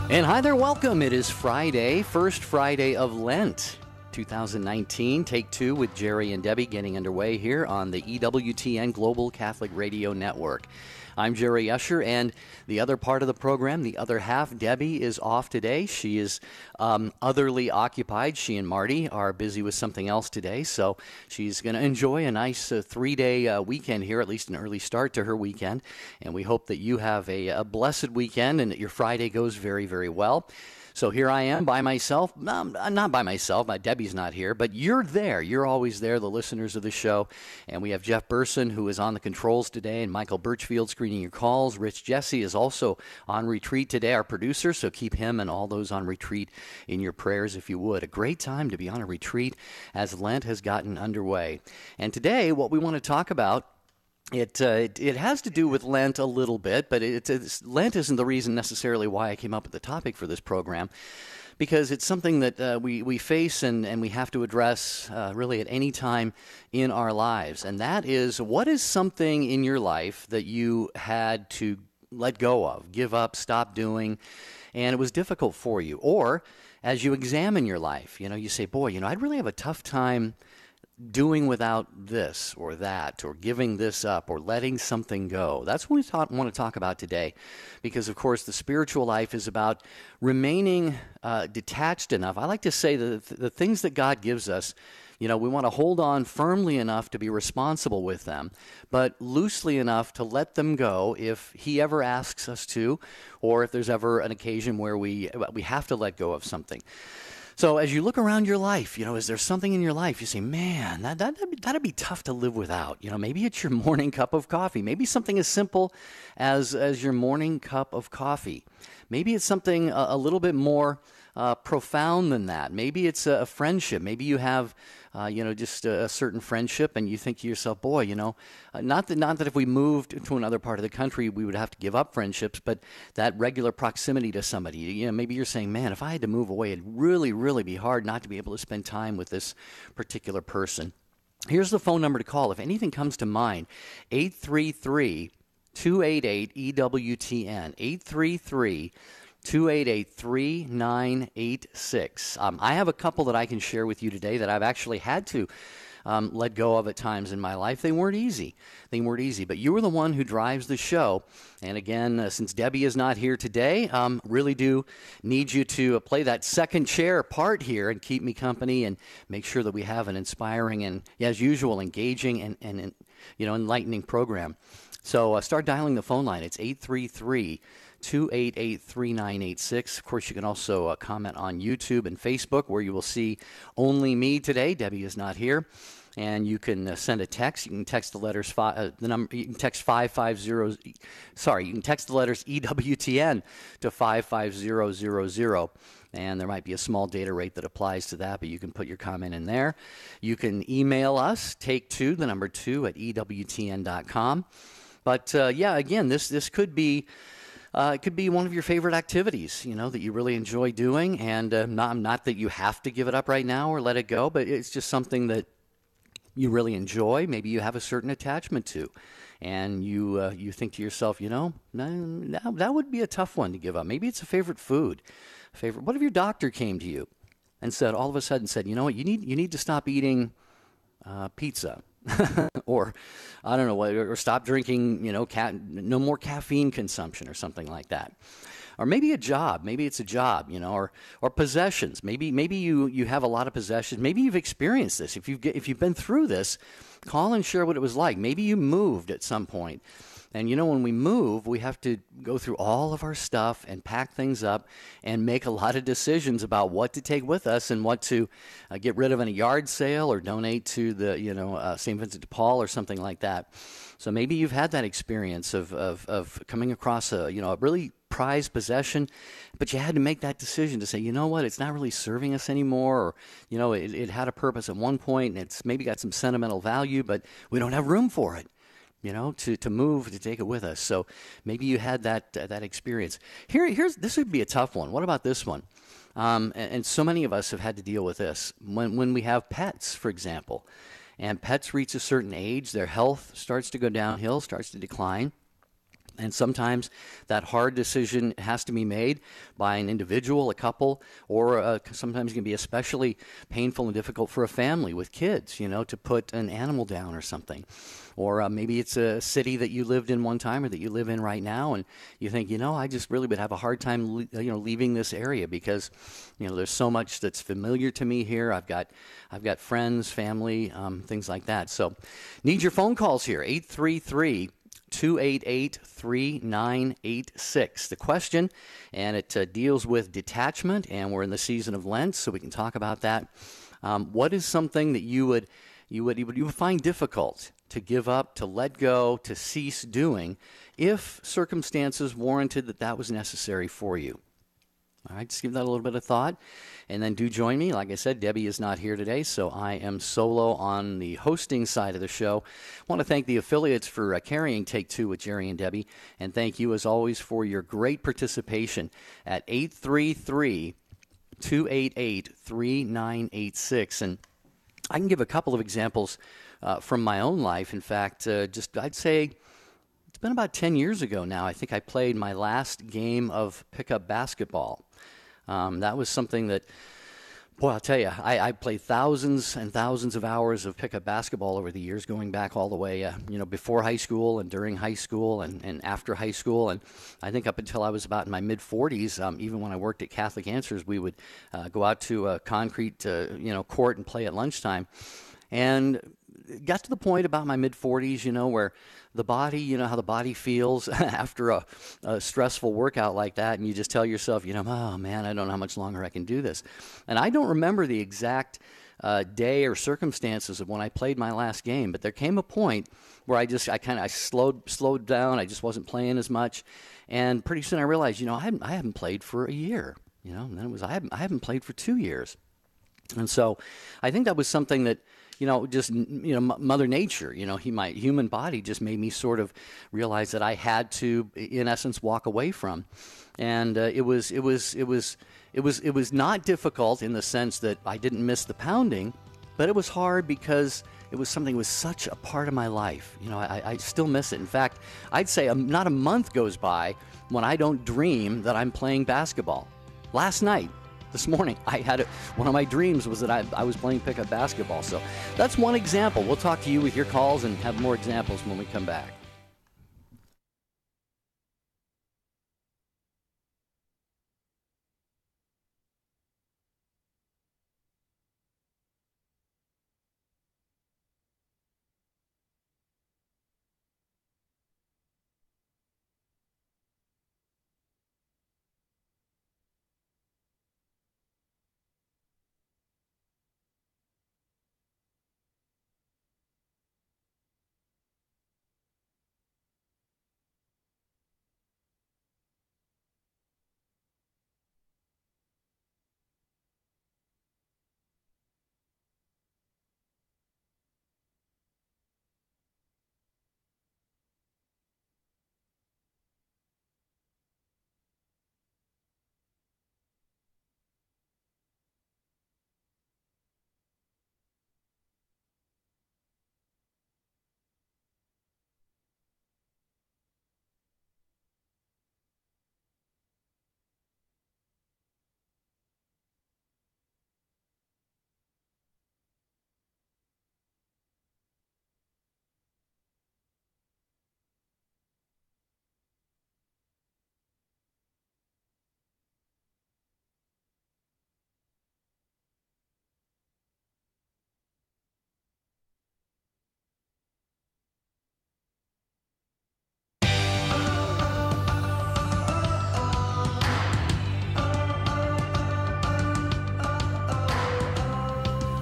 And hi there, welcome. It is Friday, first Friday of Lent, 2019. Take two with Jerry and Debbie getting underway here on the EWTN Global Catholic Radio Network. I'm Jerry Usher, and the other part of the program, the other half, Debbie, is off today. She is otherly occupied. She and Marty are busy with something else today, so she's going to enjoy a nice three-day weekend here, at least an early start to her weekend. And we hope that you have a blessed weekend and that your Friday goes very, very well. So here I am by myself. Not by myself. Debbie's not here, but you're there. You're always there, the listeners of the show. And we have Jeff Burson, who is on the controls today, and Michael Birchfield screening your calls. Rich Jesse is also on retreat today, our producer, so keep him and all those on retreat in your prayers if you would. A great time to be on a retreat as Lent has gotten underway. And today, what we want to talk about, It has to do with Lent a little bit, but Lent isn't the reason necessarily why I came up with the topic for this program, because it's something that we face and we have to address really at any time in our lives. And that is, what is something in your life that you had to let go of, give up, stop doing, and it was difficult for you? Or as you examine your life, you say, boy, I'd really have a tough time doing without this or that, or giving this up, or letting something go. That's what we want to talk about today, because, of course, the spiritual life is about remaining detached enough. I like to say that the things that God gives us, we want to hold on firmly enough to be responsible with them, but loosely enough to let them go if He ever asks us to, or if there's ever an occasion where we have to let go of something. So as you look around your life, is there something in your life you say, man, that'd be tough to live without? Maybe it's your morning cup of coffee. Maybe something as simple as your morning cup of coffee. Maybe it's something a little bit more profound than that. Maybe it's a friendship. Maybe you have, just a certain friendship, and you think to yourself, boy, not that if we moved to another part of the country, we would have to give up friendships, but that regular proximity to somebody. Maybe you're saying, man, if I had to move away, it'd really, really be hard not to be able to spend time with this particular person. Here's the phone number to call if anything comes to mind: 833-288-EWTN, 833-288-3986. I have a couple that I can share with you today that I've actually had to let go of at times in my life. They weren't easy, but you are the one who drives the show. And again, since Debbie is not here today, really do need you to play that second chair part here and keep me company and make sure that we have an inspiring and, as usual, engaging and enlightening program. So start dialing the phone line. It's 833-288-3986. Of course, you can also comment on YouTube and Facebook, where you will see only me today. Debbie is not here. And you can send a text. You can text the letters You can text 550. You can text the letters EWTN to 55000. And there might be a small data rate that applies to that, but you can put your comment in there. You can email us, take2, the number 2, at EWTN.com. But again, this could be it could be one of your favorite activities, that you really enjoy doing, and not that you have to give it up right now or let it go, but it's just something that you really enjoy. Maybe you have a certain attachment to, and you think to yourself, that would be a tough one to give up. Maybe it's a favorite food. What if your doctor came to you and said, all of a sudden said, you need to stop eating pizza. Or, I don't know, or stop drinking, no more caffeine consumption or something like that. Or maybe a job. Maybe it's a job, or possessions. Maybe you have a lot of possessions. Maybe you've experienced this. If you've been through this, call and share what it was like. Maybe you moved at some point. And, when we move, we have to go through all of our stuff and pack things up and make a lot of decisions about what to take with us and what to get rid of in a yard sale or donate to the, St. Vincent de Paul or something like that. So maybe you've had that experience of coming across a really prized possession, but you had to make that decision to say, it's not really serving us anymore, or, it had a purpose at one point and it's maybe got some sentimental value, but we don't have room for it. To move, to take it with us. So maybe you had that experience. This would be a tough one. What about this one? And so many of us have had to deal with this. When we have pets, for example, and pets reach a certain age, their health starts to go downhill, starts to decline. And sometimes that hard decision has to be made by an individual, a couple, or sometimes it can be especially painful and difficult for a family with kids, to put an animal down or something. Or maybe it's a city that you lived in one time or that you live in right now, and you think, I just really would have a hard time, leaving this area because, there's so much that's familiar to me here. I've got friends, family, things like that. So need your phone calls here, 833-288-3986. The question, and it deals with detachment, and we're in the season of Lent, so we can talk about that. What is something that you would find difficult to give up, to let go, to cease doing, if circumstances warranted that was necessary for you? All right, just give that a little bit of thought. And then do join me. Like I said, Debbie is not here today, so I am solo on the hosting side of the show. I want to thank the affiliates for carrying Take Two with Jerry and Debbie. And thank you, as always, for your great participation at 833-288-3986. And I can give a couple of examples from my own life. In fact, I'd say it's been about 10 years ago now. I think I played my last game of pickup basketball. That was something that, boy, I'll tell you, I played thousands and thousands of hours of pickup basketball over the years, going back all the way, before high school and during high school and after high school. And I think up until I was about in my mid-40s, even when I worked at Catholic Answers, we would go out to a concrete, court and play at lunchtime. And it got to the point about my mid-40s, where the body, how the body feels after a stressful workout like that, and you just tell yourself, oh man, I don't know how much longer I can do this. And I don't remember the exact day or circumstances of when I played my last game, but there came a point where I slowed down. I just wasn't playing as much, and pretty soon I realized, I haven't played for a year, and then it was I haven't played for 2 years, and so I think that was something that. Mother Nature, my human body just made me sort of realize that I had to, in essence, walk away from. And it was not difficult in the sense that I didn't miss the pounding, but it was hard because it was something that was such a part of my life. I still miss it. In fact, I'd say not a month goes by when I don't dream that I'm playing basketball. Last night, this morning, one of my dreams was that I was playing pickup basketball. So that's one example. We'll talk to you with your calls and have more examples when we come back.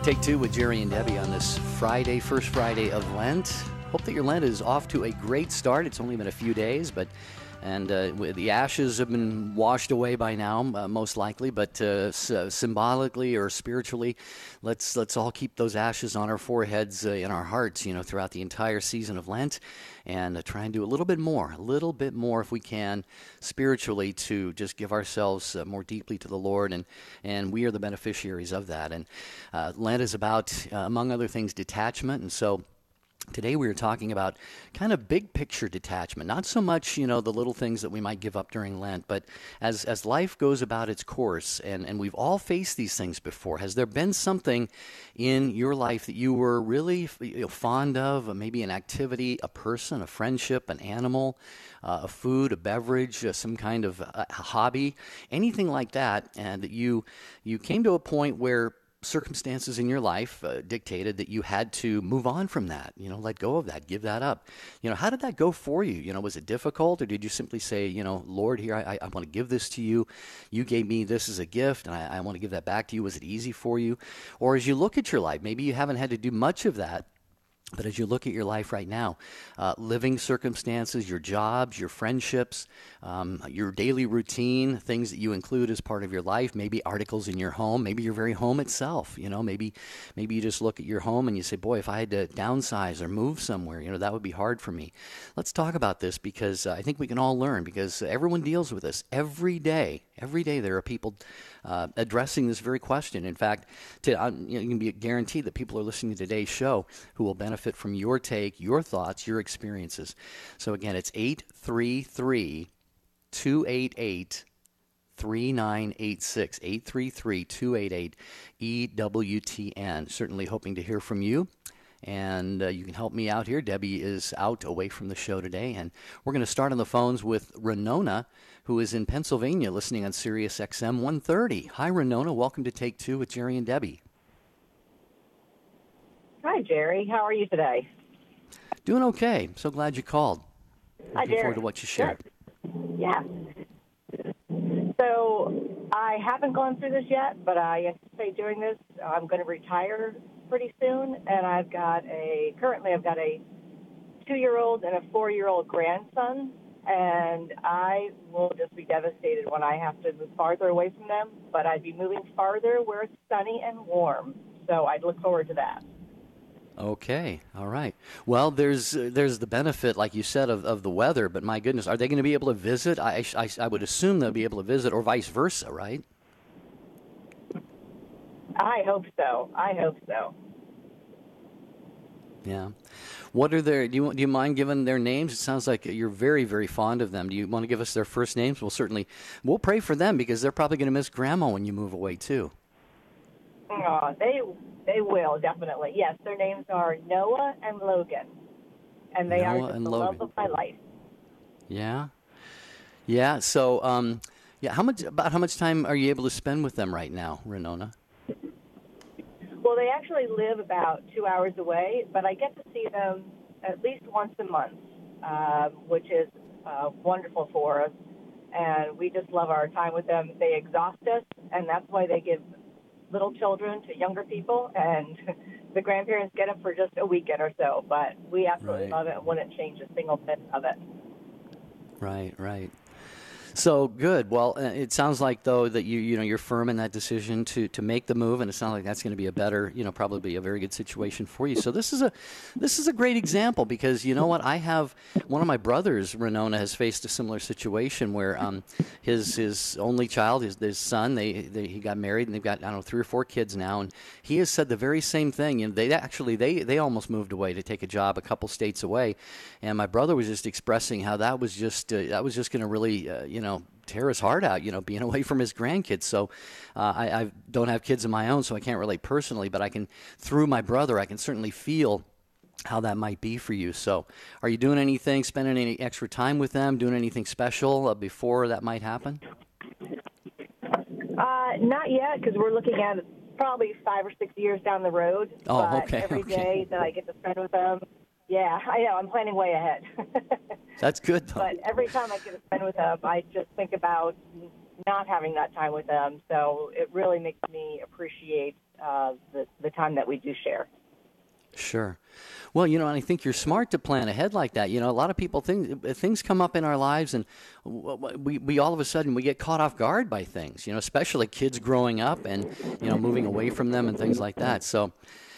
Take Two with Jerry and Debbie on this Friday, first Friday of Lent. Hope that your Lent is off to a great start. It's only been a few days, and the ashes have been washed away by now, most likely. But symbolically or spiritually, let's all keep those ashes on our foreheads, in our hearts, throughout the entire season of Lent, and try and do a little bit more if we can, spiritually, to just give ourselves more deeply to the Lord, and we are the beneficiaries of that. And Lent is about, among other things, detachment, and so Today we were talking about kind of big picture detachment, not so much, the little things that we might give up during Lent, but as life goes about its course, and we've all faced these things before. Has there been something in your life that you were really fond of, maybe an activity, a person, a friendship, an animal, a food, a beverage, some kind of a hobby, anything like that, and that you came to a point where circumstances in your life dictated that you had to move on from that, let go of that, give that up. How did that go for you? Was it difficult, or did you simply say, Lord, here, I want to give this to you. You gave me this as a gift, and I want to give that back to you. Was it easy for you? Or as you look at your life, maybe you haven't had to do much of that, but as you look at your life right now, living circumstances, your jobs, your friendships, your daily routine, things that you include as part of your life, maybe articles in your home, maybe your very home itself, maybe you just look at your home and you say, boy, if I had to downsize or move somewhere, that would be hard for me. Let's talk about this because I think we can all learn, because everyone deals with this every day. Every day there are people addressing this very question. In fact, you can be guaranteed that people are listening to today's show who will benefit from your take, your thoughts, your experiences. So again, it's 833-288-3986, 833-288-EWTN. Certainly hoping to hear from you. And you can help me out here. Debbie is out away from the show today. And we're going to start on the phones with Renona, who is in Pennsylvania, listening on Sirius XM 130. Hi, Renona. Welcome to Take Two with Jerry and Debbie. Hi, Jerry. How are you today? Doing okay. So glad you called. Hi, Looking Jerry. forward to what you shared. Good. Yeah. So I haven't gone through this yet, but I anticipate doing this. I'm going to retire pretty soon, and currently I've got a 2-year-old and a 4-year-old grandson, and I will just be devastated when I have to move farther away from them, but I'd be moving farther where it's sunny and warm, so I'd look forward to that. Okay, all right. Well, there's the benefit, like you said, of the weather, but my goodness, are they going to be able to visit? I would assume they'll be able to visit, or vice versa, right? I hope so. Yeah. What are their? Do you mind giving their names? It sounds like you're very, very fond of them. Do you want to give us their first names? We'll pray for them, because they're probably going to miss Grandma when you move away too. Oh, they will, definitely. Yes, their names are Noah and Logan, and they are just the love of my life. Yeah. Yeah. So, how much time are you able to spend with them right now, Renona? Well, they actually live about 2 hours away, but I get to see them at least once a month, which is wonderful for us. And we just love our time with them. They exhaust us, and that's why they give little children to younger people, and the grandparents get them for just a weekend or so. But we absolutely love it and wouldn't change a single bit of it. Right. So good. Well, it sounds like, though, that you're firm in that decision to make the move, and it sounds like that's going to be a better, probably a very good situation for you. So this is a great example, because you know what? I have one of my brothers, Renona, has faced a similar situation where his only child, his son, he got married, and they've got 3 or 4 kids now, and he has said the very same thing. They almost moved away to take a job a couple states away, and my brother was just expressing how that was just going to really tear his heart out, being away from his grandkids. So I don't have kids of my own, so I can't relate personally, but through my brother, I can certainly feel how that might be for you. So are you doing anything, spending any extra time with them, doing anything special before that might happen? Not yet, because we're looking at probably 5 or 6 years down the road. Oh, but okay. Every day that I get to spend with them, yeah, I know, I'm planning way ahead. That's good, though. But every time I get to spend with them, I just think about not having that time with them. So it really makes me appreciate the time that we do share. Sure. Well, and I think you're smart to plan ahead like that. A lot of people things come up in our lives, and we all of a sudden we get caught off guard by things, especially kids growing up and, moving away from them and things like that. So,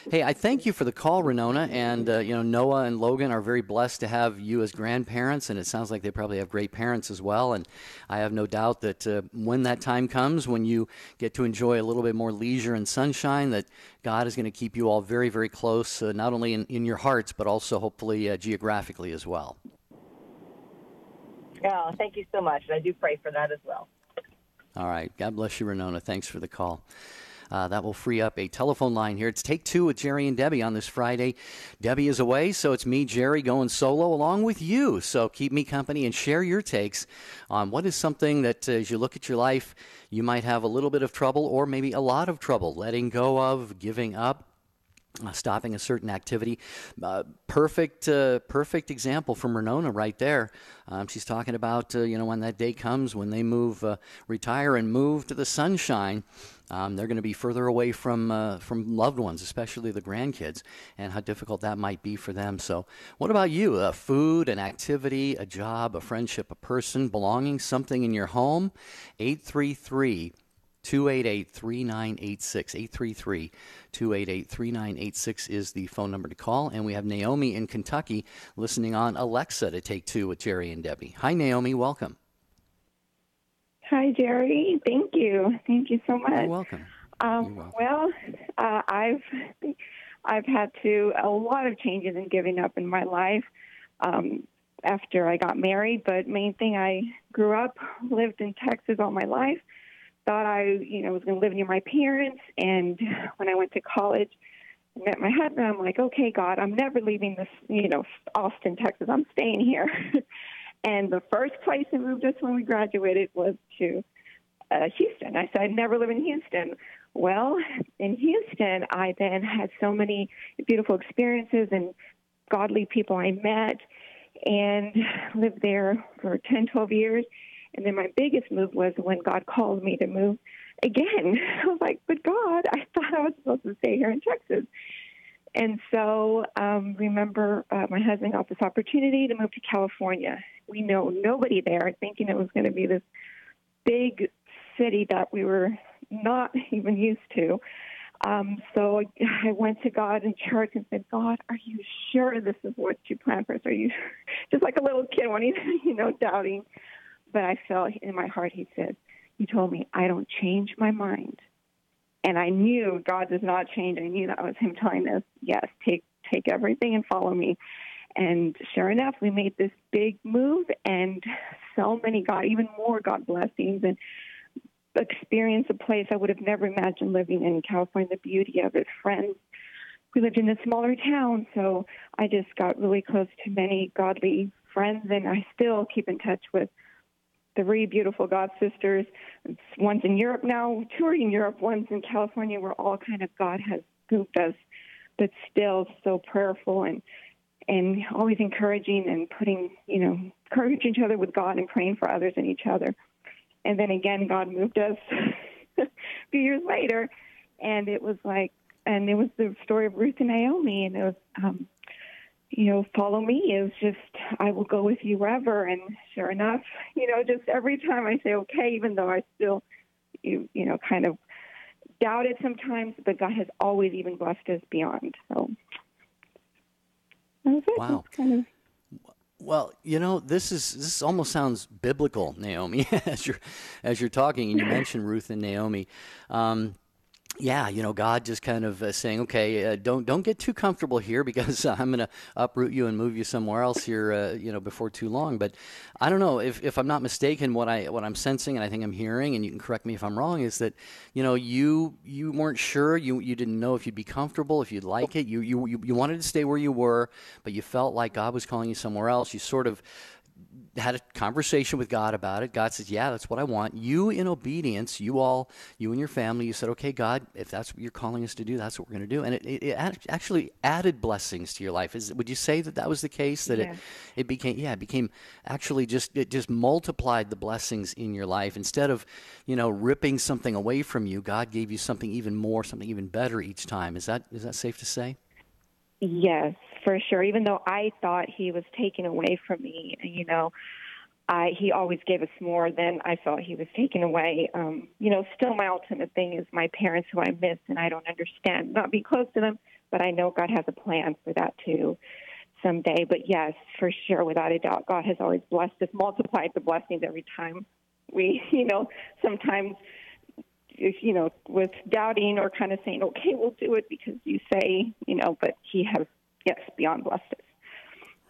hey, I thank you for the call, Renona, and Noah and Logan are very blessed to have you as grandparents, and it sounds like they probably have great parents as well. And I have no doubt that when that time comes, when you get to enjoy a little bit more leisure and sunshine, that God is going to keep you all very, very close, not only in your hearts, but also hopefully geographically as well. Oh, thank you so much. And I do pray for that as well. All right. God bless you, Renona. Thanks for the call. That will free up a telephone line here. It's Take Two with Jerry and Debbie on this Friday. Debbie is away, so it's me, Jerry, going solo along with you. So keep me company and share your takes on what is something that, as you look at your life, you might have a little bit of trouble or maybe a lot of trouble letting go of, giving up, stopping a certain activity. Perfect example from Renona right there. She's talking about, when that day comes, when they retire and move to the sunshine, they're going to be further away from loved ones, especially the grandkids, and how difficult that might be for them. So what about you? Food, an activity, a job, a friendship, a person, belonging, something in your home? 833 288-3986. 833-288-3986 is the phone number to call. And we have Naomi in Kentucky listening on Alexa to Take Two with Jerry and Debbie. Hi, Naomi. Welcome. Hi, Jerry. Thank you. Thank you so much. You're welcome. Well, I've had a lot of changes in giving up in my life after I got married. But main thing, I grew up, lived in Texas all my life. Thought I, was going to live near my parents. And when I went to college and met my husband, I'm like, okay, God, I'm never leaving this, Austin, Texas. I'm staying here. And the first place they moved us when we graduated was to Houston. I said, I'd never live in Houston. Well, in Houston, I then had so many beautiful experiences and godly people I met and lived there for 10, 12 years. And then my biggest move was when God called me to move again. I was like, but God, I thought I was supposed to stay here in Texas. And so remember my husband got this opportunity to move to California. We know nobody there, thinking it was going to be this big city that we were not even used to. So I went to God in church and said, God, are you sure this is what you planned for us? Are you just like a little kid when he's, doubting? But I felt in my heart, he told me, I don't change my mind. And I knew God does not change. I knew that was him telling us, yes, take everything and follow me. And sure enough, we made this big move and so many even more God blessings and experience a place I would have never imagined living in California, the beauty of it, friends. We lived in a smaller town, so I just got really close to many godly friends, and I still keep in touch with 3 beautiful God sisters. One's in Europe now, 2 are in Europe, one's in California. We're all kind of, God has grouped us, but still so prayerful and always encouraging and putting, encouraging each other with God and praying for others and each other. And then again, God moved us a few years later, and it was the story of Ruth and Naomi, and it was, follow me is just, I will go with you wherever. And sure enough, just every time I say, okay, even though I still, kind of doubt it sometimes, but God has always even blessed us beyond. So that was it. Wow. Well, this almost sounds biblical, Naomi, as you're talking, and you mentioned Ruth and Naomi. God just kind of saying, okay, don't get too comfortable here because I'm going to uproot you and move you somewhere else here, before too long. But I don't know if I'm not mistaken. What I'm sensing, and I think I'm hearing, and you can correct me if I'm wrong, is that you weren't sure, you didn't know if you'd be comfortable, if you'd like it. You wanted to stay where you were, but you felt like God was calling you somewhere else. You sort of had a conversation with God about it. God says, yeah, that's what I want. You, in obedience, you and your family, you said, okay, God, if that's what you're calling us to do, that's what we're going to do. And it actually added blessings to your life. Would you say that was the case? That yeah. it became actually it just multiplied the blessings in your life. Instead of, ripping something away from you, God gave you something even more, something even better each time. Is that safe to say? Yes, for sure. Even though I thought he was taking away from me, he always gave us more than I felt he was taking away. Still my ultimate thing is my parents who I miss and I don't understand. Not be close to them, but I know God has a plan for that too someday. But yes, for sure, without a doubt, God has always blessed us, multiplied the blessings every time we, sometimes with doubting or kind of saying, okay, we'll do it because you say, but he has yes, beyond blessed.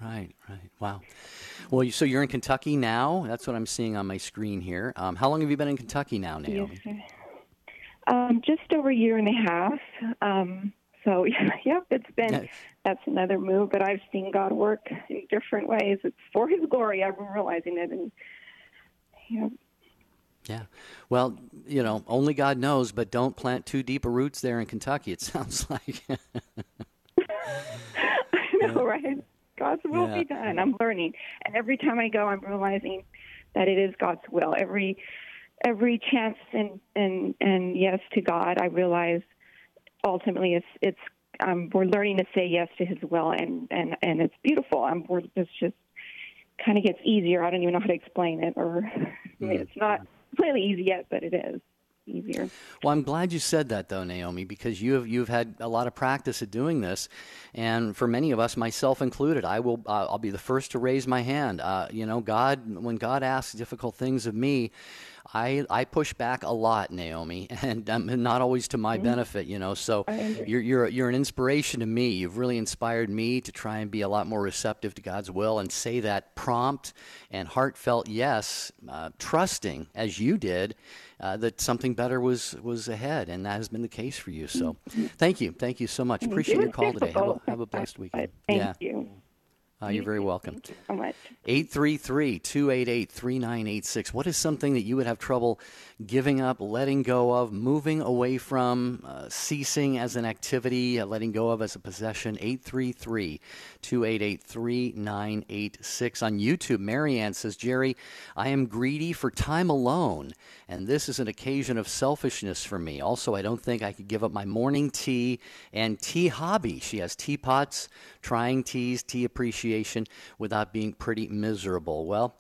Right. Wow. Well, so you're in Kentucky now. That's what I'm seeing on my screen here. How long have you been in Kentucky now, Naomi? Yes, just over a year and a half. So, yep, that's another move, but I've seen God work in different ways. It's for His glory. I'm realizing it. And, Yeah. Well, only God knows, but don't plant too deep of roots there in Kentucky, it sounds like. I know, right? God's will be done. I'm learning. And every time I go, I'm realizing that it is God's will. Every chance and yes to God, I realize ultimately it's we're learning to say yes to His will, and it's beautiful. It's just kind of gets easier. I don't even know how to explain it, it's not completely easy yet, but it is easier. Well, I'm glad you said that, though, Naomi, because you've had a lot of practice at doing this, and for many of us, myself included, I'll be the first to raise my hand. When God asks difficult things of me, I push back a lot, Naomi, and not always to my benefit, So you're an inspiration to me. You've really inspired me to try and be a lot more receptive to God's will and say that prompt and heartfelt yes, trusting as you did that something better was ahead, and that has been the case for you. So, thank you so much. Appreciate your call today. Have a blessed weekend. Thank you. You're very welcome. Thank you so much. 833-288-3986. What is something that you would have trouble giving up, letting go of, moving away from, ceasing as an activity, letting go of as a possession? 833-288-3986. On YouTube, Marianne says, Jerry, I am greedy for time alone, and this is an occasion of selfishness for me. Also, I don't think I could give up my morning tea and tea hobby. She has teapots, trying teas, tea appreciation, without being pretty miserable. Well,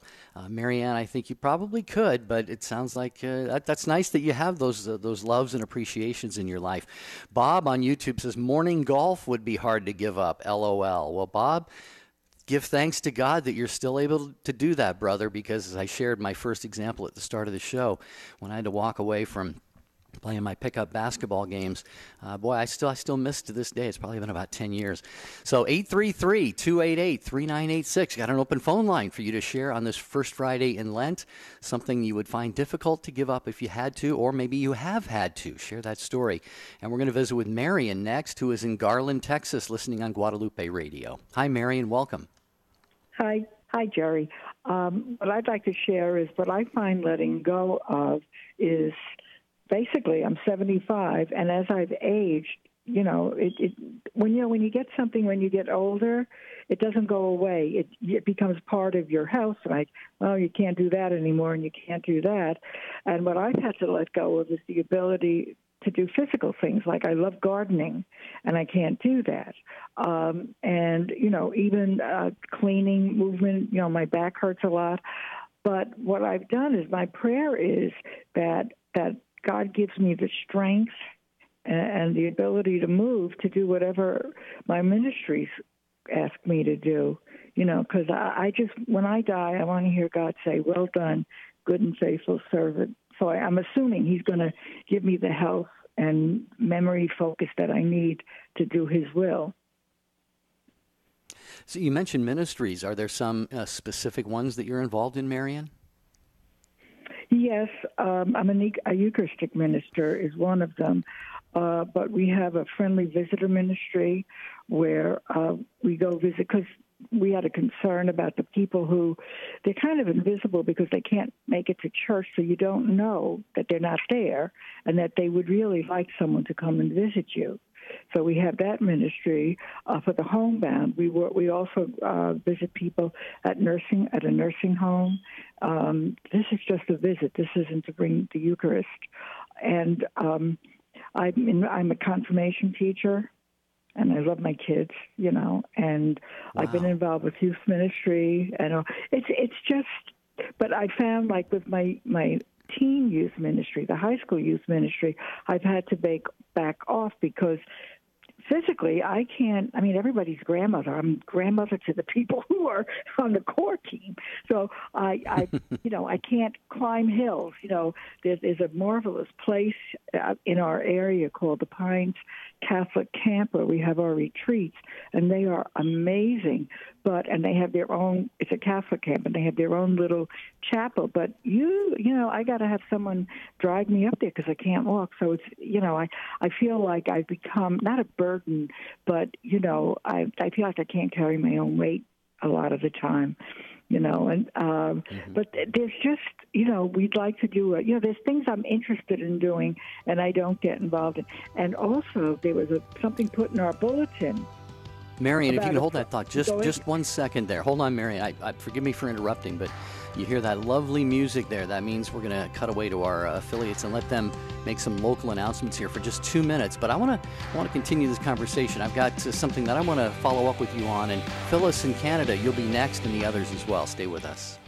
Marianne, I think you probably could, but it sounds like that's nice that you have those loves and appreciations in your life. Bob on YouTube says, morning golf would be hard to give up, LOL. Well, Bob, give thanks to God that you're still able to do that, brother, because as I shared my first example at the start of the show, when I had to walk away from playing my pickup basketball games, I still miss to this day. It's probably been about 10 years. So 833-288-3986. Got an open phone line for you to share on this first Friday in Lent, something you would find difficult to give up if you had to, or maybe you have had to. Share that story. And we're going to visit with Marion next, who is in Garland, Texas, listening on Guadalupe Radio. Hi, Marion. Welcome. Hi, Jerry. What I'd like to share is what I find letting go of is basically, I'm 75, and as I've aged, when you get something when you get older, it doesn't go away. It becomes part of your house. Like, well, you can't do that anymore, and you can't do that. And what I've had to let go of is the ability to do physical things. Like I love gardening, and I can't do that. And even cleaning, movement. My back hurts a lot. But what I've done is my prayer is that God gives me the strength and the ability to move to do whatever my ministries ask me to do, because I just, when I die, I want to hear God say, well done, good and faithful servant. So I'm assuming He's going to give me the health and memory focus that I need to do His will. So you mentioned ministries. Are there some specific ones that you're involved in, Marianne? Yes, I'm a Eucharistic minister is one of them, but we have a friendly visitor ministry where we go visit because we had a concern about the people who, they're kind of invisible because they can't make it to church, so you don't know that they're not there and that they would really like someone to come and visit you. So we have that ministry for the homebound. We also visit people at a nursing home. This is just a visit. This isn't to bring the Eucharist. And I'm a confirmation teacher, and I love my kids, and wow. I've been involved with youth ministry, and it's just. But I found, like with my teen youth ministry, the high school youth ministry, I've had to back off because physically, I can't. I mean, everybody's grandmother. I'm grandmother to the people who are on the core team. So I I can't climb hills. There's a marvelous place in our area called the Pines Catholic Camp where we have our retreats, and they are amazing. And they have their own. It's a Catholic camp, and they have their own little chapel. But I got to have someone drive me up there because I can't walk. So it's I feel like I've become not a burden, but I feel like I can't carry my own weight a lot of the time. But there's just we'd like to do it. There's things I'm interested in doing, and I don't get involved in. And also there was something put in our bulletin. Marion, if you can hold that thought just 1 second there. Hold on, Marion. I forgive me for interrupting, but you hear that lovely music there. That means we're going to cut away to our affiliates and let them make some local announcements here for just 2 minutes. But I want to continue this conversation. I've got something that I want to follow up with you on. And Phyllis in Canada, you'll be next, and the others as well. Stay with us.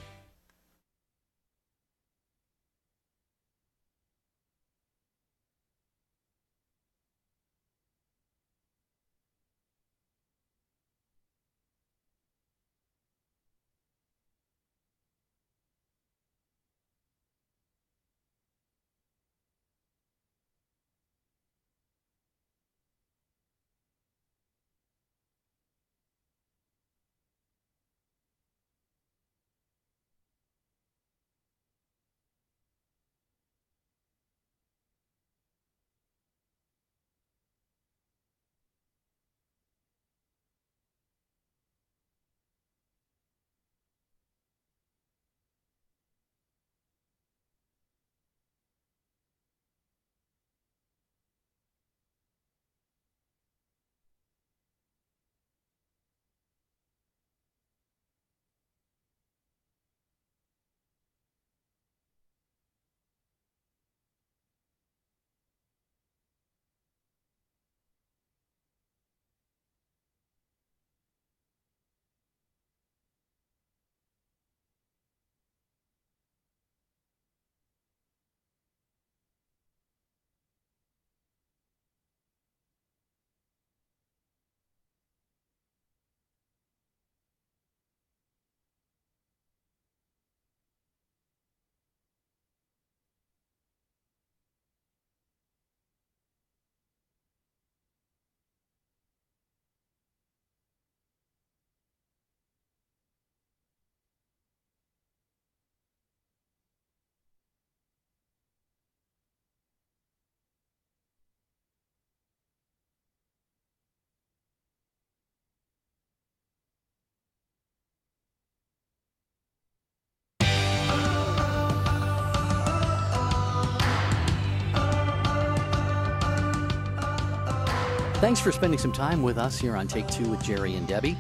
Thanks for spending some time with us here on Take Two with Jerry and Debbie.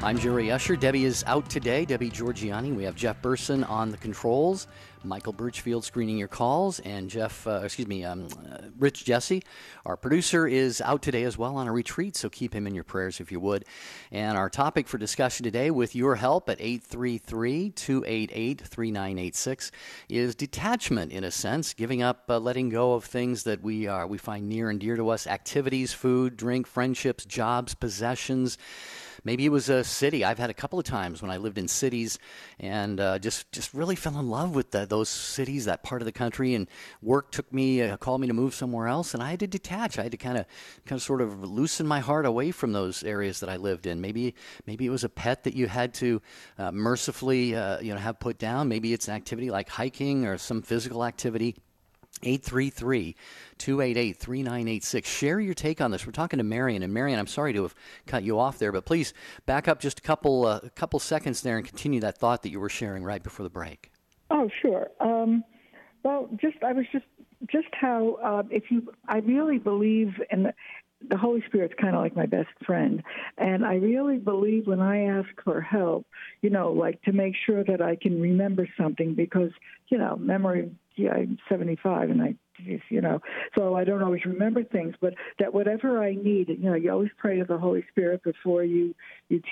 I'm Jerry Usher. Debbie is out today, Debbie Georgiani. We have Jeff Burson on the controls, Michael Birchfield screening your calls, and Rich Jesse, our producer, is out today as well on a retreat, so keep him in your prayers if you would. And our topic for discussion today, with your help at 833-288-3986, is detachment, in a sense, giving up, letting go of things that we find near and dear to us, activities, food, drink, friendships, jobs, possessions. Maybe it was a city. I've had a couple of times when I lived in cities and just really fell in love with those cities, that part of the country, and work called me to move somewhere else, and I had to detach. I had to kind of sort of loosen my heart away from those areas that I lived in. Maybe it was a pet that you had to mercifully have put down. Maybe it's an activity like hiking or some physical activity. 833-288-3986. Share your take on this. We're talking to Marion. And Marion, I'm sorry to have cut you off there, but please back up just a couple seconds there and continue that thought that you were sharing right before the break. Oh, sure. Well, how I really believe in the Holy Spirit's kind of like my best friend. And I really believe when I ask for help, like to make sure that I can remember something because, memory, I'm 75 and so I don't always remember things, but that whatever I need, you always pray to the Holy Spirit before you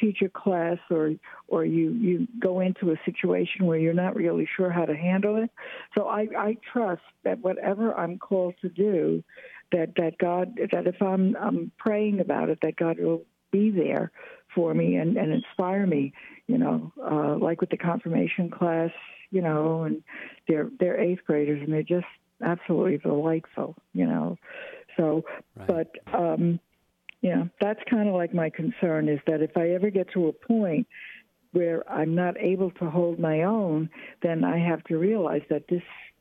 teach a class or you go into a situation where you're not really sure how to handle it. So I trust that whatever I'm called to do, that God, that if I'm praying about it, that God will be there for me and inspire me, like with the confirmation class, and they're eighth graders, and they're just absolutely delightful, So, Right. But, that's kind of like my concern, is that if I ever get to a point where I'm not able to hold my own, then I have to realize that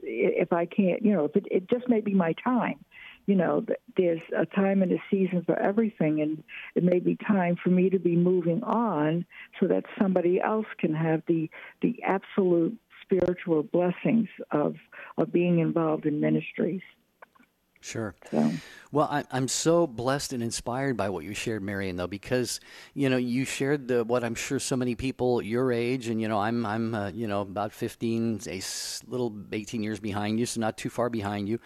if I can't, if it just may be my time. There's a time and a season for everything, and it may be time for me to be moving on so that somebody else can have the absolute spiritual blessings of being involved in ministries. Sure. So. Well, I'm so blessed and inspired by what you shared, Marion, though, because, you shared what I'm sure so many people your age, and, I'm about 15, a little 18 years behind you, so not too far behind you.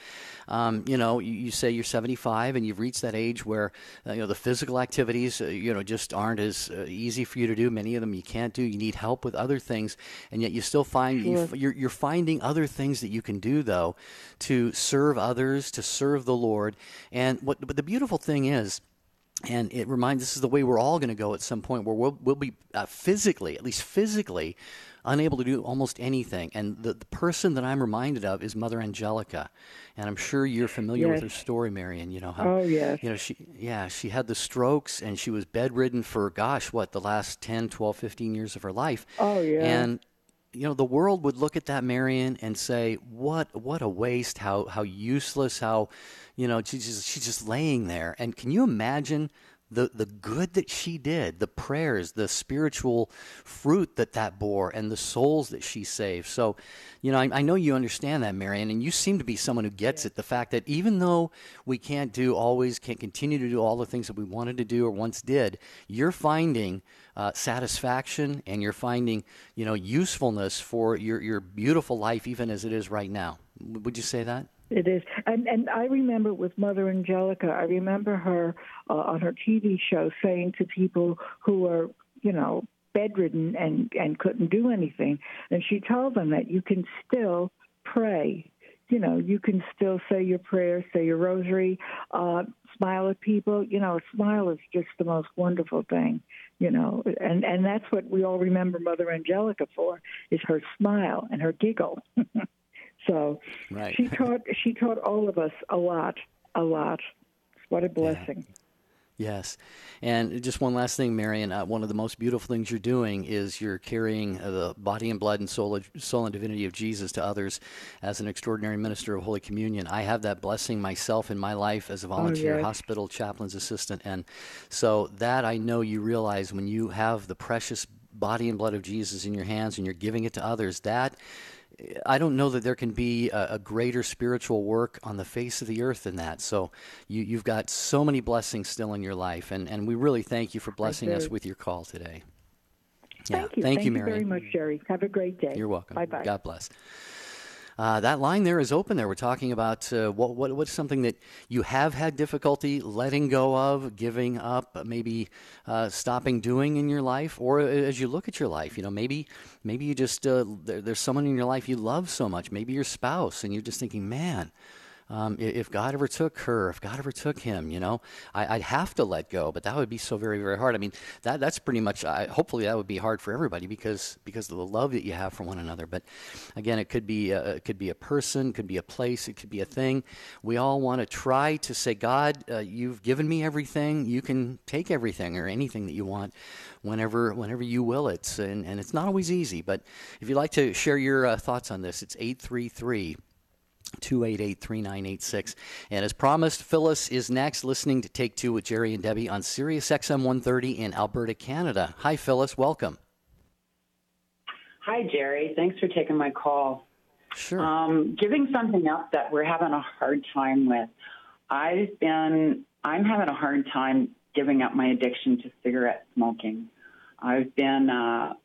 You say you're 75 and you've reached that age where, the physical activities, just aren't as easy for you to do. Many of them you can't do. You need help with other things, and yet you still find you're finding other things that you can do, though, to serve others, to serve the Lord. But the beautiful thing is, and it reminds, this is the way we're all going to go at some point, where we'll be physically, at least physically, unable to do almost anything. And the person that I'm reminded of is Mother Angelica, and I'm sure you're familiar with her story, Marion. Oh yes. She had the strokes, and she was bedridden for the last 10, 12, 15 years of her life. Oh yeah. And the world would look at that, Marion, and say, what a waste, how useless, how, she's just laying there. And can you imagine the good that she did, the prayers, the spiritual fruit that bore, and the souls that she saved? So, I know you understand that, Marion, and you seem to be someone who gets it, the fact that even though we can't continue to do all the things that we wanted to do or once did, you're finding satisfaction, and you're finding, usefulness for your beautiful life, even as it is right now. Would you say that? It is. And I remember with Mother Angelica, I remember her on her TV show saying to people who were, bedridden and couldn't do anything, and she told them that you can still pray. You can still say your prayers, say your rosary, smile at people. A smile is just the most wonderful thing, and that's what we all remember Mother Angelica for, is her smile and her giggle. So right. she taught all of us a lot. What a blessing. Yeah. Yes. And just one last thing, Marion, one of the most beautiful things you're doing is you're carrying the body and blood and soul and divinity of Jesus to others as an extraordinary minister of Holy Communion. I have that blessing myself in my life as a volunteer hospital chaplain's assistant. And so that I know you realize, when you have the precious body and blood of Jesus in your hands and you're giving it to others, that I don't know that there can be a greater spiritual work on the face of the earth than that. So you've got so many blessings still in your life, and we really thank you for blessing us with your call today. Thank you. Thank you, Marion. Very much, Jerry. Have a great day. You're welcome. Bye-bye. God bless. That line there is open there. We're talking about what's something that you have had difficulty letting go of, giving up, maybe stopping doing in your life, or as you look at your life, maybe you just there's someone in your life you love so much, maybe your spouse, and you're just thinking, man, if God ever took her, if God ever took him, I'd have to let go, but that would be so very, very hard. I mean, that's pretty much, hopefully that would be hard for everybody because of the love that you have for one another. But again, it could be a person, it could be a place, it could be a thing. We all want to try to say, God, you've given me everything. You can take everything or anything that you want whenever you will it. And it's not always easy, but if you'd like to share your thoughts on this, it's 833-288-3986. And as promised, Phyllis is next, listening to Take Two with Jerry and Debbie on Sirius XM 130 in Alberta, Canada. Hi, Phyllis. Welcome. Hi, Jerry. Thanks for taking my call. Sure. Giving something up that we're having a hard time with. I'm having a hard time giving up my addiction to cigarette smoking. I've been a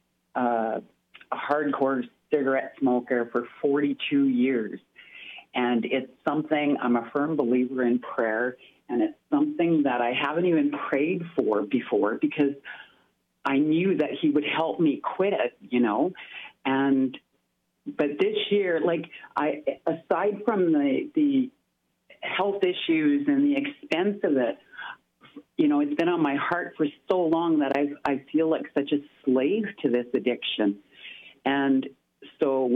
hardcore cigarette smoker for 42 years. And it's something, I'm a firm believer in prayer, and it's something that I haven't even prayed for before because I knew that he would help me quit it, But this year, aside from the health issues and the expense of it, it's been on my heart for so long that I feel like such a slave to this addiction. And so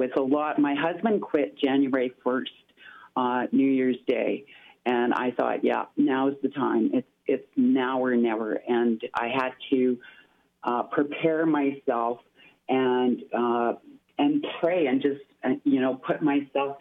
my husband quit January 1st, New Year's Day. And I thought, now's the time. It's now or never. And I had to prepare myself and pray and just, put myself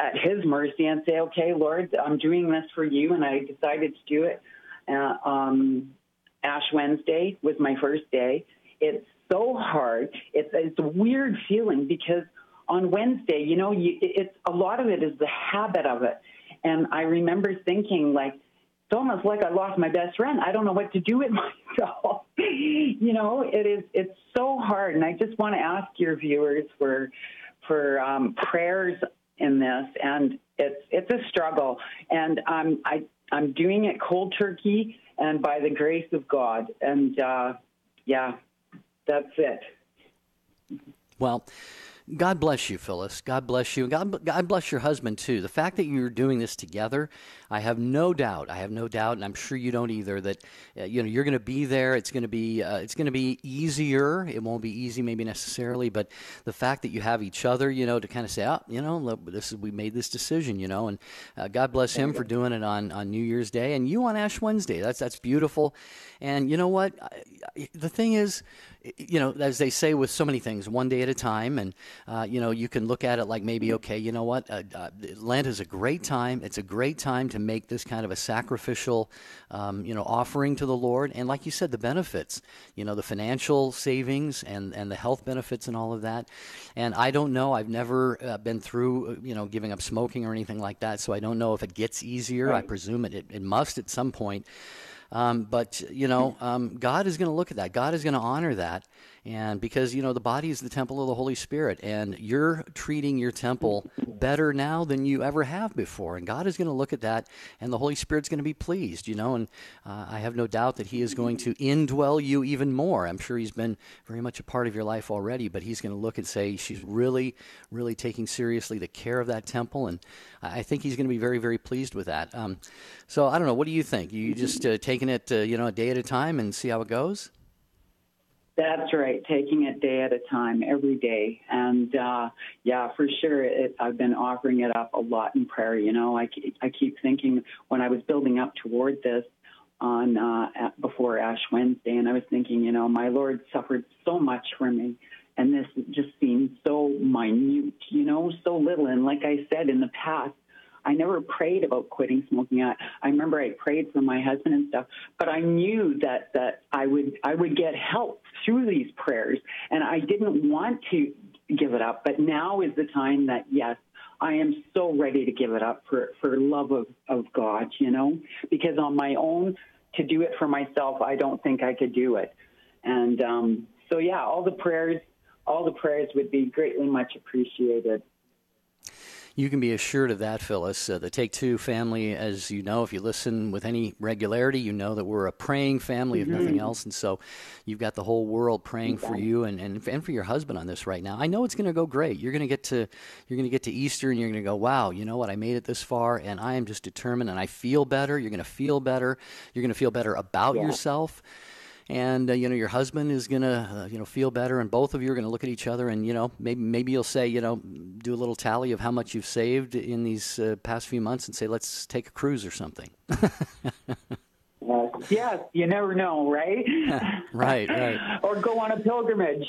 at his mercy and say, okay, Lord, I'm doing this for you. And I decided to do it. Ash Wednesday was my first day. It's so hard. It's a weird feeling because on Wednesday, it's a lot of it is the habit of it. And I remember thinking, like, it's almost like I lost my best friend. I don't know what to do with myself. It's so hard. And I just want to ask your viewers for prayers in this. And it's a struggle. And I'm doing it cold turkey and by the grace of God. And that's it. Well, God bless you, Phyllis. God bless you. God bless your husband, too. The fact that you're doing this together, I have no doubt, and I'm sure you don't either, that you're going to be there. It's going to be easier. It won't be easy maybe necessarily, but the fact that you have each other, to kind of say, we made this decision, and God bless him for doing it on New Year's Day and you on Ash Wednesday. That's beautiful. And you know what? The thing is, as they say with so many things, one day at a time. And, you can look at it like maybe, okay, you know what? Lent is a great time. It's a great time to make this kind of a sacrificial, offering to the Lord. And like you said, the benefits, the financial savings and the health benefits and all of that. And I don't know. I've never been through, giving up smoking or anything like that. So I don't know if it gets easier. Right. I presume it must at some point. But God is going to look at that. God is going to honor that. And because, the body is the temple of the Holy Spirit, and you're treating your temple better now than you ever have before. And God is going to look at that, and the Holy Spirit's going to be pleased, and I have no doubt that he is going to indwell you even more. I'm sure he's been very much a part of your life already, but he's going to look and say she's really, really taking seriously the care of that temple. And I think he's going to be very, very pleased with that. So I don't know. What do you think? You just taking it, a day at a time and see how it goes? That's right, taking it day at a time, every day. And, for sure, I've been offering it up a lot in prayer. I keep thinking when I was building up toward this before Ash Wednesday, and I was thinking, my Lord suffered so much for me. And this just seems so minute, so little. And like I said, in the past, I never prayed about quitting smoking. I remember I prayed for my husband and stuff, but I knew that I would get help through these prayers, and I didn't want to give it up. But now is the time that, yes, I am so ready to give it up for love of God, because on my own, to do it for myself, I don't think I could do it. And all the prayers would be greatly much appreciated. You can be assured of that, Phyllis. The Take Two family, as you know, if you listen with any regularity, you know that we're a praying family, if nothing else. And so you've got the whole world praying for you and for your husband on this right now. I know it's going to go great. You're going to get to Easter and you're going to go, wow, you know what? I made it this far and I am just determined and I feel better. You're going to feel better. You're going to feel better about yourself. And, your husband is going to, feel better, and both of you are going to look at each other and, maybe you'll say, do a little tally of how much you've saved in these past few months and say, let's take a cruise or something. Yes, you never know, right? Right. Or go on a pilgrimage.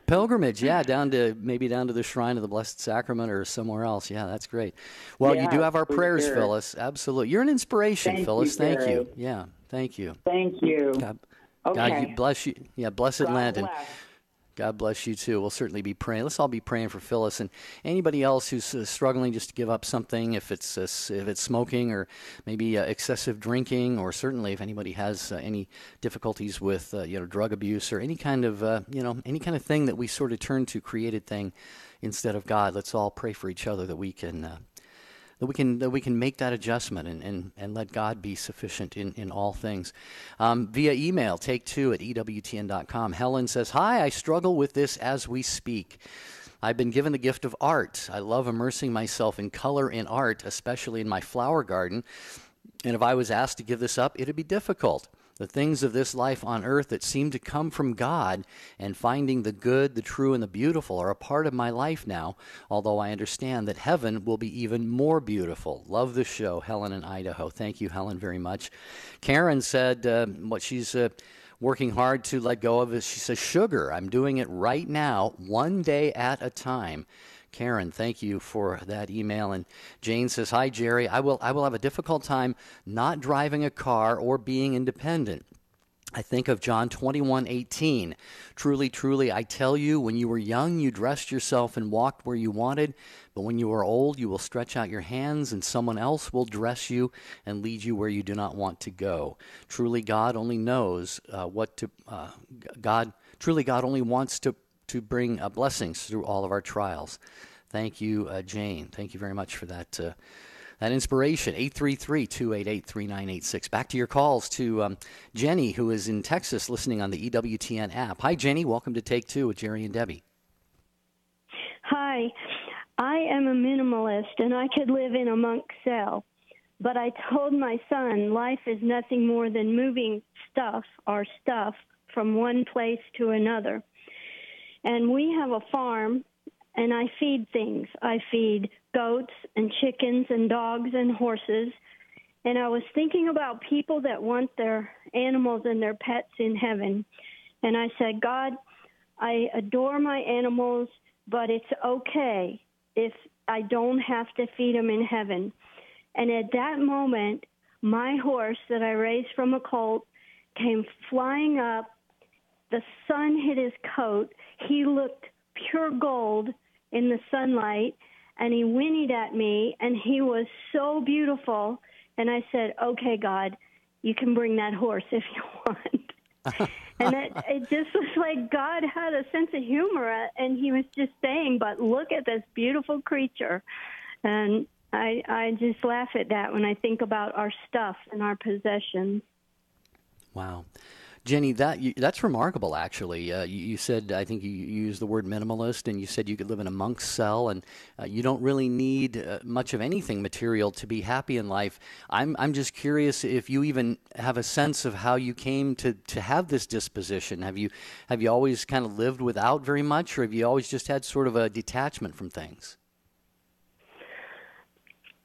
Pilgrimage, yeah, down to the Shrine of the Blessed Sacrament or somewhere else. Yeah, that's great. Well, you do have our prayers, sure. Phyllis. Absolutely. You're an inspiration, Phyllis. Thank you. Yeah, thank you. Thank you. God bless you. Yeah, blessed Lent. And God bless you, too. We'll certainly be praying. Let's all be praying for Phyllis and anybody else who's struggling just to give up something, if it's smoking or maybe excessive drinking, or certainly if anybody has any difficulties with drug abuse or any kind of thing that we sort of turn to created thing instead of God. Let's all pray for each other that we can make that adjustment and let God be sufficient in all things. Via email, take2@ewtn.com. Helen says, hi, I struggle with this as we speak. I've been given the gift of art. I love immersing myself in color and art, especially in my flower garden. And if I was asked to give this up, it'd be difficult. The things of this life on earth that seem to come from God and finding the good, the true, and the beautiful are a part of my life now, although I understand that heaven will be even more beautiful. Love the show, Helen in Idaho. Thank you, Helen, very much. Karen said what she's working hard to let go of is, she says, sugar. I'm doing it right now, one day at a time. Karen, thank you for that email. And Jane says, hi, Jerry. I will have a difficult time not driving a car or being independent. I think of John 21:18. Truly, truly, I tell you, when you were young, you dressed yourself and walked where you wanted. But when you are old, you will stretch out your hands, and someone else will dress you and lead you where you do not want to go. Truly, God only knows Truly, God only wants to bring blessings through all of our trials. Thank you, Jane. Thank you very much for that inspiration. 833-288-3986. Back to your calls to Jenny, who is in Texas listening on the EWTN app. Hi, Jenny. Welcome to Take Two with Jerry and Debbie. Hi. I am a minimalist, and I could live in a monk's cell. But I told my son life is nothing more than moving our stuff, from one place to another. And we have a farm, and I feed things. I feed goats and chickens and dogs and horses. And I was thinking about people that want their animals and their pets in heaven. And I said, God, I adore my animals, but it's okay if I don't have to feed them in heaven. And at that moment, my horse that I raised from a colt came flying up. The sun hit his coat. He looked pure gold in the sunlight, and he whinnied at me, and he was so beautiful. And I said, okay, God, you can bring that horse if you want. And it just was like God had a sense of humor, and he was just saying, but look at this beautiful creature. And I just laugh at that when I think about our stuff and our possessions. Wow. Jenny, that's remarkable, actually. You said, I think you used the word minimalist, and you said you could live in a monk's cell, and you don't really need much of anything material to be happy in life. I'm just curious if you even have a sense of how you came to have this disposition. Have you always kind of lived without very much, or have you always just had sort of a detachment from things?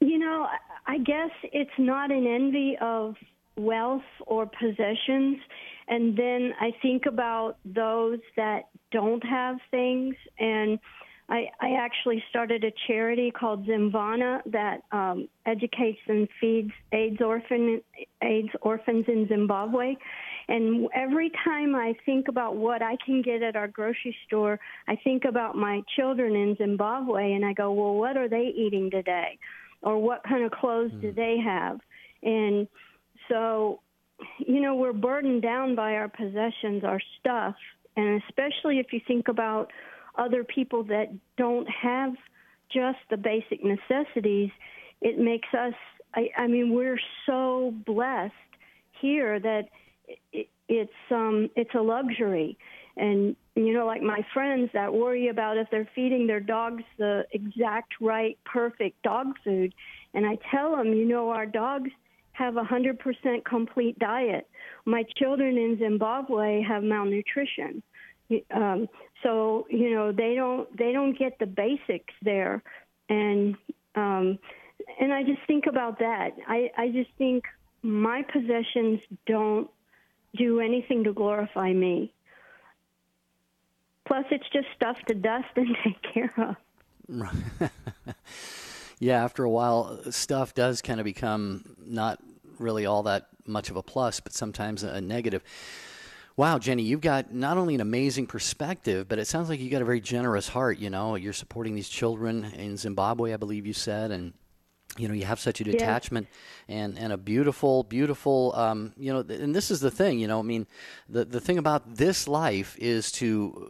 You know, I guess it's not an envy of wealth or possessions. And then I think about those that don't have things. And I actually started a charity called Zimvana that educates and feeds AIDS orphans in Zimbabwe. And every time I think about what I can get at our grocery store, I think about my children in Zimbabwe, and I go, well, what are they eating today? Or what kind of clothes do they have? And so, you know, we're burdened down by our possessions, our stuff, and especially if you think about other people that don't have just the basic necessities, it makes us, I mean, we're so blessed here that it's a luxury. And, you know, like my friends that worry about if they're feeding their dogs the exact right, perfect dog food. And I tell them, you know, our dogs have 100% complete diet. My children in Zimbabwe have malnutrition. So, you know, they don't get the basics there. And I just think about that. I just think my possessions don't do anything to glorify me. Plus, it's just stuff to dust and take care of. Yeah, after a while, stuff does kind of become not really all that much of a plus, but sometimes a negative. Wow, Jenny, you've got not only an amazing perspective, but it sounds like you got a very generous heart. You know, you're supporting these children in Zimbabwe, I believe you said, and You have such a detachment and a beautiful, beautiful, and this is the thing, I mean, the thing about this life is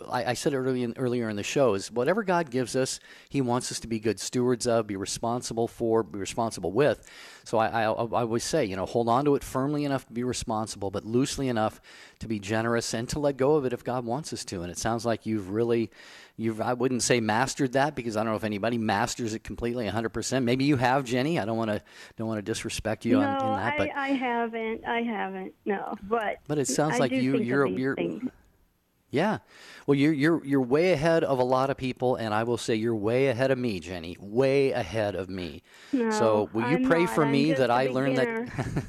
I said it earlier in the show, is whatever God gives us, he wants us to be good stewards of, be responsible for, be responsible with. So I always say, hold on to it firmly enough to be responsible, but loosely enough to be generous and to let go of it if God wants us to. And it sounds like I wouldn't say mastered that, because I don't know if anybody masters it completely 100%. Maybe you have, Jenny. I don't want to disrespect you in that. But I haven't. No, but it sounds like you're things. Yeah. Well, you're way ahead of a lot of people, and I will say you're way ahead of me, Jenny. Way ahead of me. No, so will you pray for me that I learn that?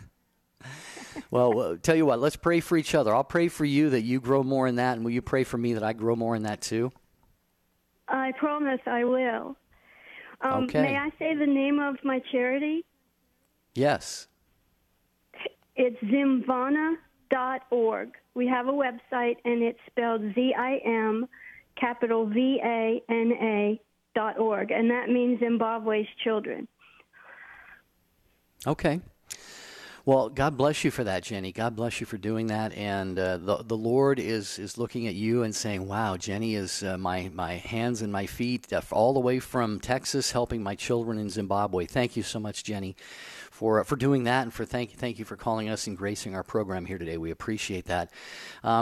Well, tell you what, let's pray for each other. I'll pray for you that you grow more in that, and will you pray for me that I grow more in that too? I promise I will. Okay. May I say the name of my charity? Yes. It's Zimvana.org. We have a website, and it's spelled ZIM, capital VANA.org, and that means Zimbabwe's children. Okay. Well, God bless you for that, Jenny. God bless you for doing that. And the Lord is looking at you and saying, wow, Jenny is my hands and my feet all the way from Texas, helping my children in Zimbabwe. Thank you so much, Jenny, for doing that, and thank you for calling us and gracing our program here today. We appreciate that.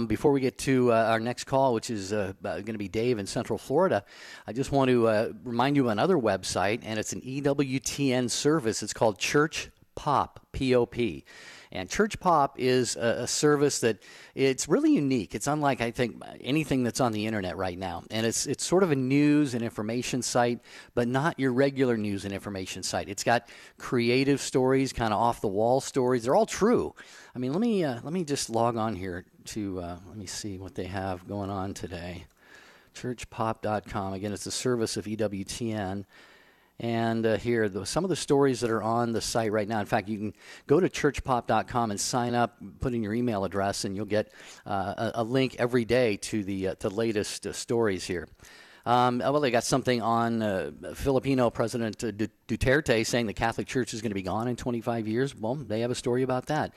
Before we get to our next call, which is going to be Dave in Central Florida, I just want to remind you of another website, and it's an EWTN service. It's called Church Pop, P-O-P. And Church Pop is a service that it's really unique. It's unlike, I think, anything that's on the internet right now. And it's sort of a news and information site, but not your regular news and information site. It's got creative stories, kind of off-the-wall stories. They're all true. I mean, let me just log on here to, let me see what they have going on today. Churchpop.com. Again, it's a service of EWTN. And here, some of the stories that are on the site right now. In fact, you can go to churchpop.com and sign up, put in your email address, and you'll get a link every day to the latest stories here. Well, they got something on Filipino President Duterte saying the Catholic Church is going to be gone in 25 years. Well, they have a story about that.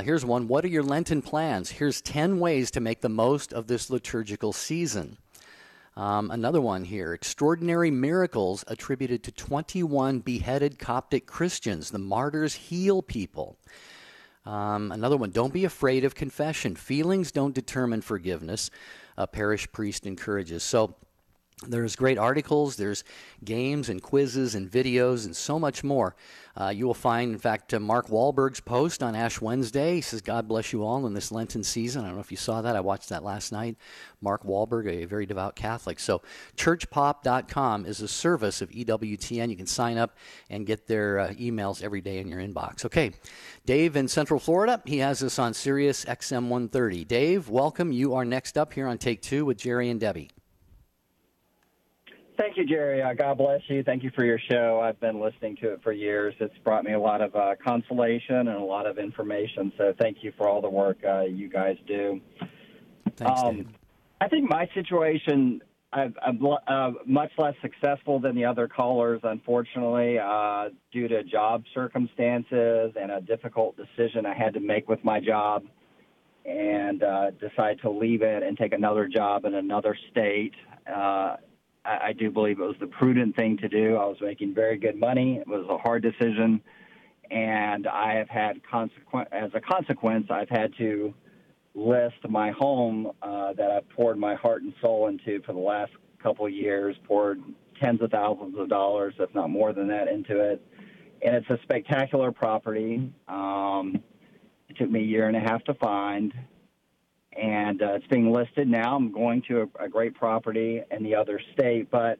Here's one. What are your Lenten plans? Here's 10 ways to make the most of this liturgical season. Another one here, extraordinary miracles attributed to 21 beheaded Coptic Christians. The martyrs heal people. Another one, don't be afraid of confession. Feelings don't determine forgiveness. A parish priest encourages. So there's great articles, there's games and quizzes and videos and so much more. You will find, in fact, Mark Wahlberg's post on Ash Wednesday. He says, God bless you all in this Lenten season. I don't know if you saw that. I watched that last night. Mark Wahlberg, a very devout Catholic. So churchpop.com is a service of EWTN. You can sign up and get their emails every day in your inbox. Okay, Dave in Central Florida. He has us on Sirius XM 130. Dave, welcome. You are next up here on Take Two with Jerry and Debbie. Thank you, Jerry. God bless you. Thank you for your show. I've been listening to it for years. It's brought me a lot of consolation and a lot of information. So thank you for all the work you guys do. Thanks, Dave. I think my situation, I'm much less successful than the other callers, unfortunately, due to job circumstances and a difficult decision I had to make with my job, and decide to leave it and take another job in another state. I do believe it was the prudent thing to do. I was making very good money. It was a hard decision, and I have had as a consequence, I've had to list my home that I've poured my heart and soul into for the last couple of years, poured tens of thousands of dollars, if not more than that, into it. And it's a spectacular property. It took me a year and a half to find. And it's being listed now. I'm going to a great property in the other state, but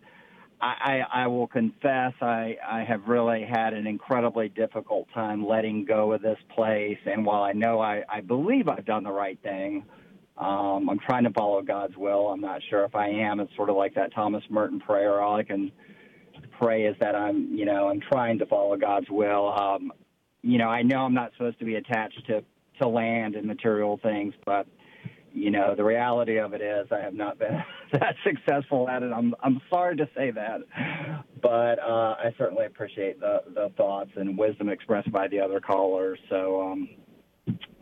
I will confess I have really had an incredibly difficult time letting go of this place. And while I know I believe I've done the right thing, I'm trying to follow God's will. I'm not sure if I am. It's sort of like that Thomas Merton prayer. All I can pray is that I'm trying to follow God's will. I know I'm not supposed to be attached to land and material things, but the reality of it is I have not been that successful at it. I'm sorry to say that, but I certainly appreciate the thoughts and wisdom expressed by the other callers. So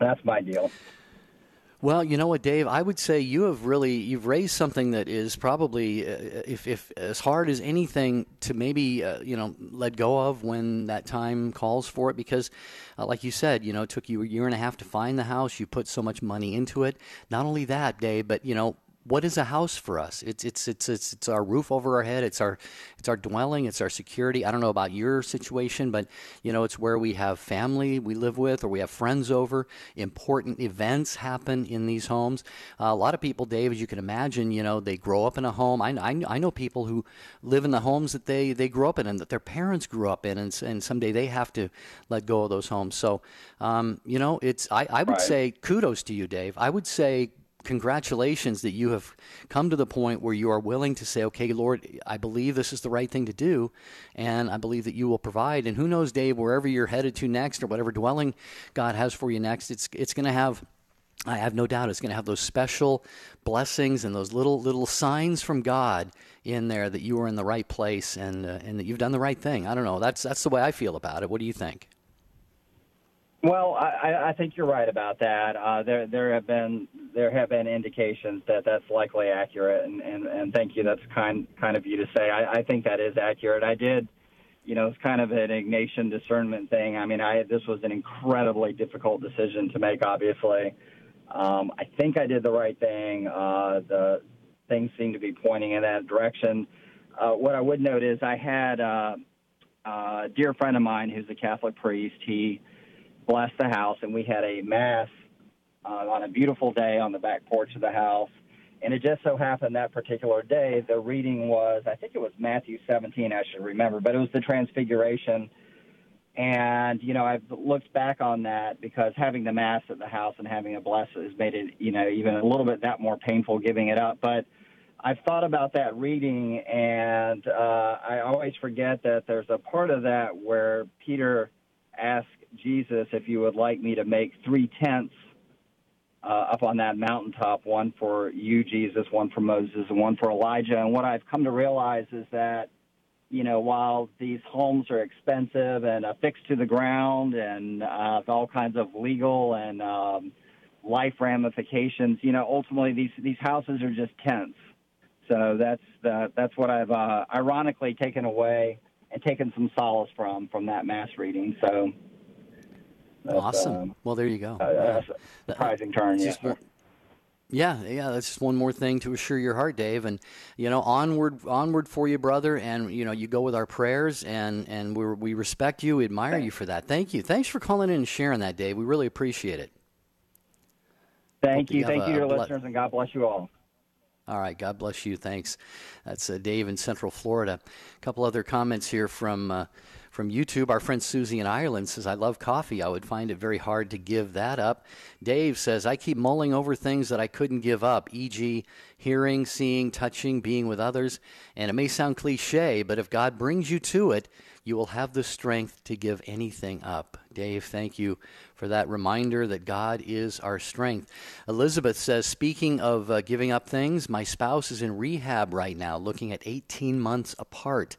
that's my deal. Well, you know what, Dave? I would say you've raised something that is probably, if as hard as anything to maybe, let go of when that time calls for it. Because, like you said, it took you a year and a half to find the house. You put so much money into it. Not only that, Dave, but what is a house for us? It's our roof over our head. It's our dwelling. It's our security. I don't know about your situation, but it's where we have family we live with, or we have friends over. Important events happen in these homes. A lot of people, Dave, as you can imagine, they grow up in a home. I know people who live in the homes that they grew up in and that their parents grew up in, and someday they have to let go of those homes. So, I would say kudos to you, Dave. I would say congratulations that you have come to the point where you are willing to say, okay, Lord, I believe this is the right thing to do, and I believe that you will provide. And who knows, Dave, wherever you're headed to next, or whatever dwelling God has for you next, it's going to have, I have no doubt, it's going to have those special blessings and those little signs from God in there that you are in the right place and that you've done the right thing. I don't know. That's the way I feel about it. What do you think? Well, I think you're right about that. There have been indications that that's likely accurate, and thank you. That's kind of you to say. I think that is accurate. I did, it's kind of an Ignatian discernment thing. I mean, this was an incredibly difficult decision to make. Obviously, I think I did the right thing. The things seem to be pointing in that direction. What I would note is I had a dear friend of mine who's a Catholic priest. He blessed the house, and we had a mass on a beautiful day on the back porch of the house. And it just so happened that particular day, the reading was, I think it was Matthew 17, I should remember, but it was the Transfiguration. And, I've looked back on that because having the mass at the house and having a bless has made it, even a little bit that more painful giving it up. But I've thought about that reading, and I always forget that there's a part of that where Peter asked Jesus, if you would like me to make 3 tents up on that mountaintop, one for you, Jesus, one for Moses, and one for Elijah. And what I've come to realize is that, while these homes are expensive and affixed to the ground and all kinds of legal and life ramifications, ultimately these houses are just tents. So that's what I've ironically taken away and taken some solace from that mass reading. So. Awesome. Well, there you go. Surprising turn, yeah. That's just one more thing to assure your heart, Dave. And onward for you, brother. And you go with our prayers, and we respect you, admire you for that. Thank you. Thanks for calling in and sharing that, Dave. We really appreciate it. Thank you to your listeners, and God bless you all. All right. God bless you. Thanks. That's Dave in Central Florida. A couple other comments here from YouTube. Our friend Susie in Ireland says, I love coffee. I would find it very hard to give that up. Dave says, I keep mulling over things that I couldn't give up, e.g. hearing, seeing, touching, being with others. And it may sound cliche, but if God brings you to it, you will have the strength to give anything up. Dave, thank you for that reminder that God is our strength. Elizabeth says, speaking of giving up things, my spouse is in rehab right now, looking at 18 months apart.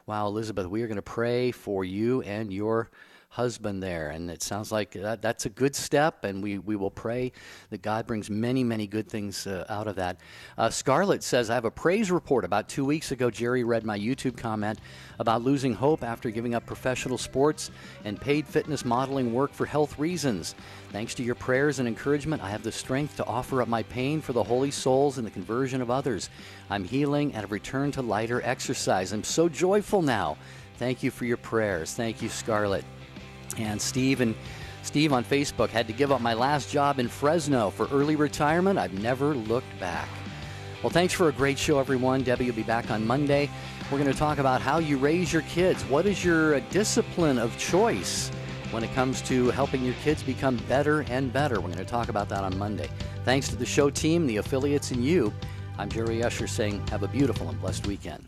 Wow, Elizabeth, we are going to pray for you and your husband there. And it sounds like that's a good step, and we will pray that God brings many, many good things out of that. Scarlett says, I have a praise report. About 2 weeks ago, Jerry read my YouTube comment about losing hope after giving up professional sports and paid fitness modeling work for health reasons. Thanks to your prayers and encouragement, I have the strength to offer up my pain for the holy souls and the conversion of others. I'm healing and have returned to lighter exercise. I'm so joyful now. Thank you for your prayers. Thank you, Scarlett. And Steve on Facebook, had to give up my last job in Fresno for early retirement. I've never looked back. Well, thanks for a great show, everyone. Debbie will be back on Monday. We're going to talk about how you raise your kids. What is your discipline of choice when it comes to helping your kids become better and better? We're going to talk about that on Monday. Thanks to the show team, the affiliates, and you. I'm Jerry Usher saying have a beautiful and blessed weekend.